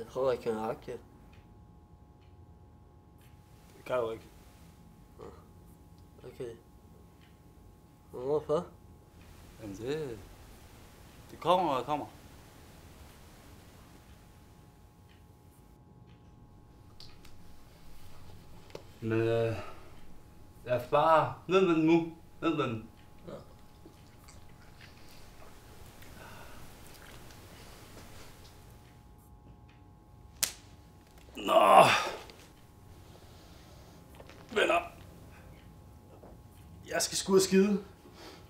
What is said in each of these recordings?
Jeg tror, jeg kan række det. Det kan du ikke. Okay. Hvorfor? Jamen det kommer, og det kommer. Men lad os bare ned med den nu. Ned med den. Ja. Nå. Venner. Jeg skal sgu ud og skide.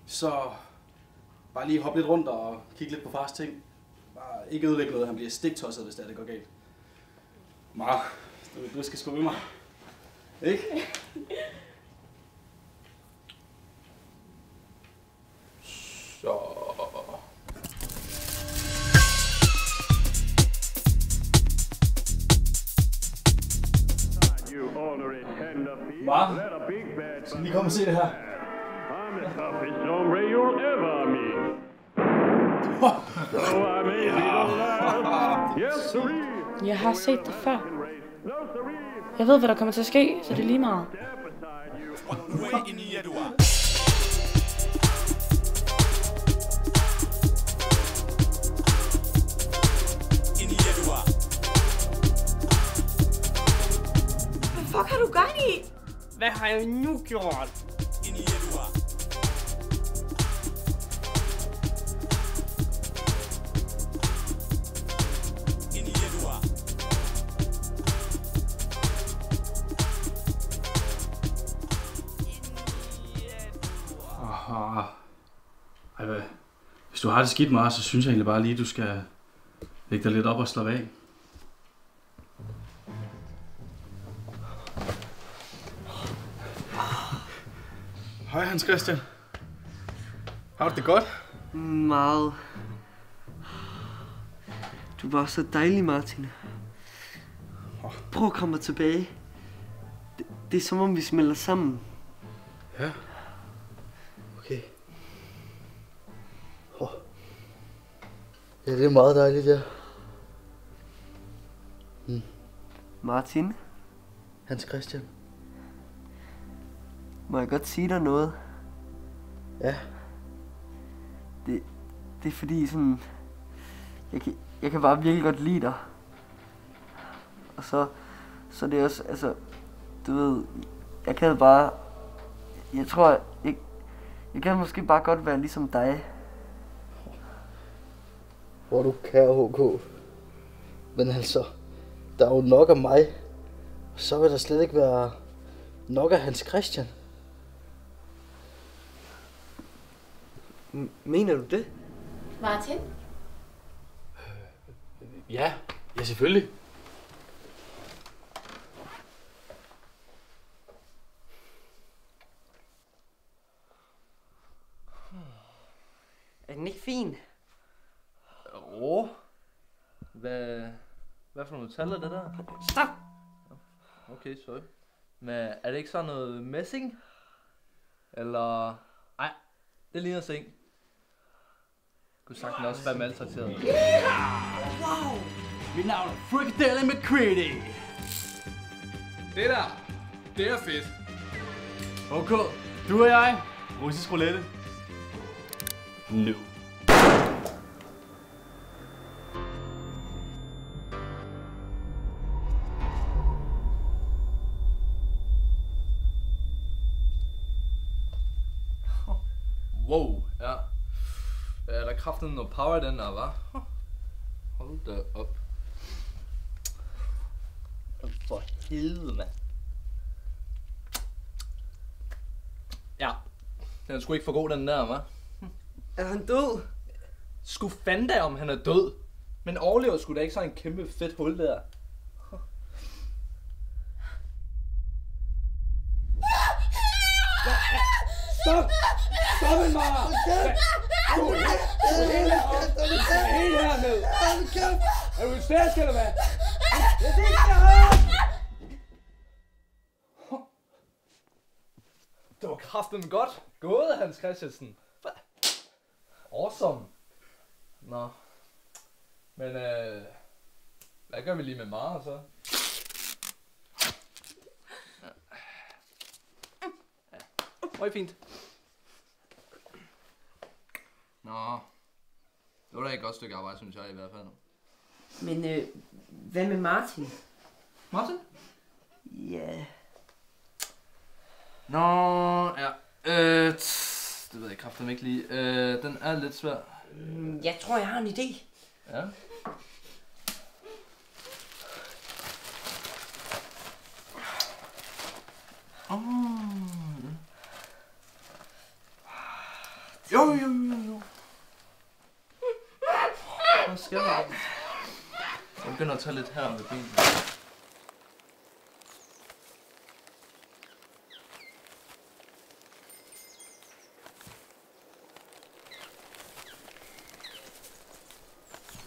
Så bare lige hoppe lidt rundt og kigge lidt på fars ting. Bare ikke ødelægge noget, han bliver stiktosset, hvis det går galt. Mar, du skal sgu med mig. Ikke? Så... Mar, skal lige komme og se det her? I'm the toughest hombre you'll ever meet. So I may be the last. Yes, sirree. Jeg har set det før. Jeg ved, hvad der kommer til at ske, så det er lige meget. Hvad fuck har du gang i? Hvad har jeg nu gjort? Ej, hvis du har det skidt meget, så synes jeg egentlig bare lige, du skal lægge dig lidt op og slappe af. Hej Hans Christian. Har du det godt? Meget. Du var så dejlig, Martin. Prøv at komme tilbage. Det er som om vi smelter sammen. Ja. Okay. Ja, det er meget dejligt, ja. Martin, Hans Christian. må jeg godt sige dig noget? Ja. Det er fordi sådan... Jeg kan bare virkelig godt lide dig. Og så det er også, altså... Du ved... Jeg kan bare... Jeg tror, jeg kan måske bare godt være ligesom dig. Hvor du kære HK. Men altså, der er jo nok af mig. Så vil der slet ikke være nok af Hans Christian. Mener du det? Martin? Ja selvfølgelig. Er den ikke fin? Hvad for nogle tal er det der? Stop! Okay, sorry. Men er det ikke sådan noget messing? Eller... Ej, det ligner seng. Kunne sagtens også være maltrakteret. Wow! Mit navn er Frikadelle McCready. Det der, det er fedt. Okay, du og jeg, russisk roulette. Nu. Wow, ja. Er der kraften noget power i den der, hva'? Hold da op. For helvede, mand. Ja, den er sgu ikke for god, den der, hva'? Er han død? Sgu fanden da, om han er død. Men overlever sgu da ikke sådan en kæmpe fedt hul der. Stop! Stop en Mara! Du er helt hernede! Er du hysterisk eller hvad? Det var kraftedeme godt gået, Hans Christensen. Awesome. Nå. Men Hvad gør vi lige med Mara så? Ja. Fint. Nå. Det var da et godt stykke arbejde, synes jeg i hvert fald. Men hvad med Martin? Martin? Ja. Nå, ja. Det ved jeg kraftedeme ikke lige. Den er lidt svær. Jeg tror, jeg har en idé. Ja. Jo. Hvad sker der? Jeg begynder at tage lidt her med benene.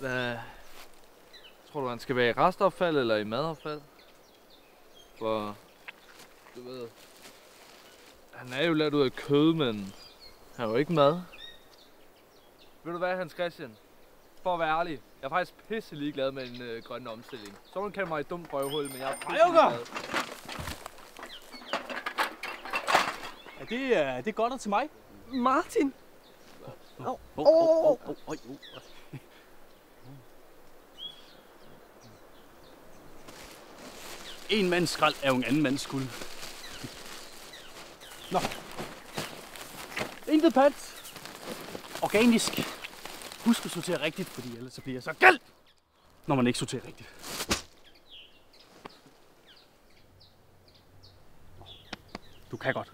Hvad? Tror du, han skal være i restaffald eller i madaffald? For, du ved, han er jo lavet ud af kød, men han er jo ikke mad. Ved du hvad, Hans Christian? For at være ærlig, jeg er faktisk pisse ligeglad med en grøn omstilling. Så man kalder mig et dumt røvhul, men jeg er pisse ligeglad. Er det godt til mig? Martin! En mands skrald er jo en anden mands skuld. Nå. Intet pant. Organisk. Husk at sortere rigtigt, fordi ellers så bliver jeg så galt, når man ikke sorterer rigtigt. Du kan godt.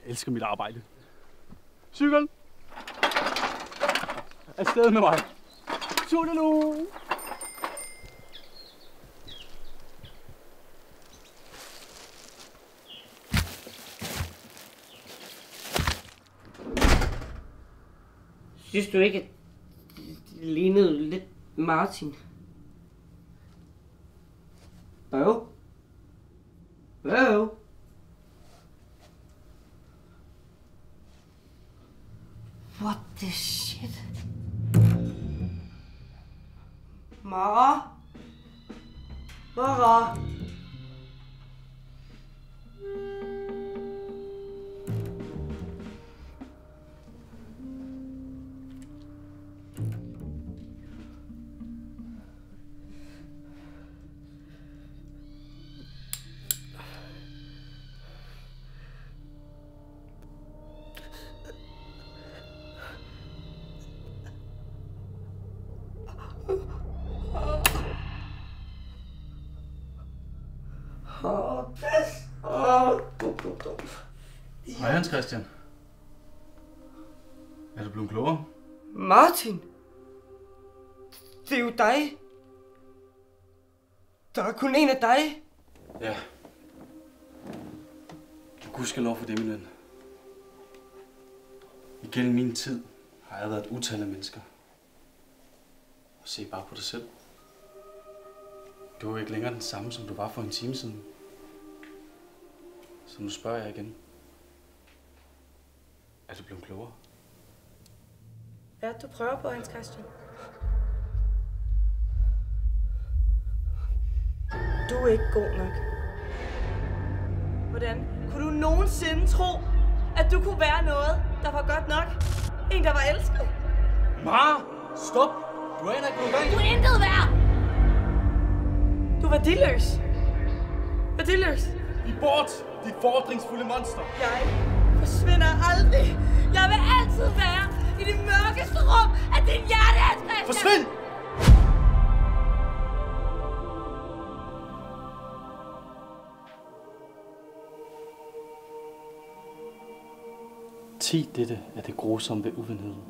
Jeg elsker mit arbejde. Cykel! Afsted med mig. Toodaloo! Synes du ikke, at det lignede lidt Martin? Hvad? What the shit? Mara? Hej Hans Christian. Er du blevet klogere? Martin! Det er jo dig! Der er kun en af dig! Ja. Gudskelov for det, min ven. Igennem min tid har jeg været et utal af mennesker. Og se bare på dig selv. Du er jo ikke længere den samme, som du var for en time siden. Så nu spørger jeg igen. Er du blevet klogere? Ja, du prøver på, Hans Christian. Du er ikke god nok. Hvordan kunne du nogensinde tro, at du kunne være noget, der var godt nok? En, der var elsket? Mara! Stop! Du er ikke gået i gang. Du er intet værd! Du er værdiløs. Værdiløs. Bliv bort, dit fordringsfulde monster! Jeg forsvinder aldrig. Jeg vil altid være i det mørkeste rum af din hjerte, Hans Christian! Forsvind! Dette er det grusomme ved uvenheden.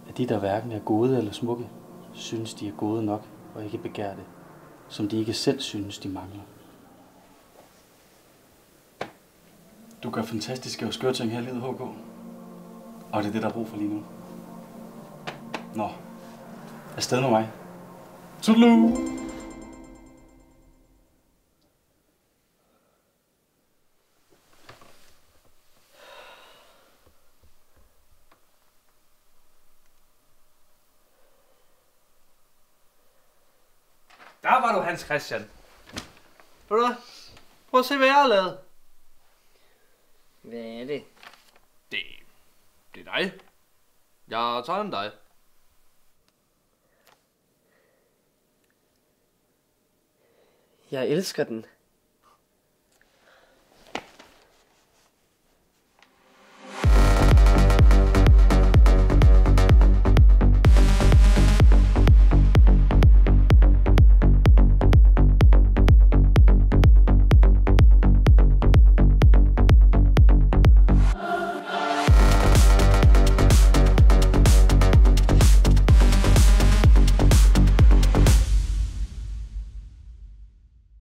At de, der hverken er gode eller smukke, synes, de er gode nok og ikke begær det, som de ikke selv synes, de mangler. Du gør fantastiske og skøre ting her i livet, HK. Og det er det, der er brug for lige nu. Nå, afsted med mig. Toodaloo! Der var du, Hans Christian. Ved du hvad? Prøv at se, hvad jeg har lavet. Hvad er det? Det er dig. Jeg tager en dig. Jeg elsker den.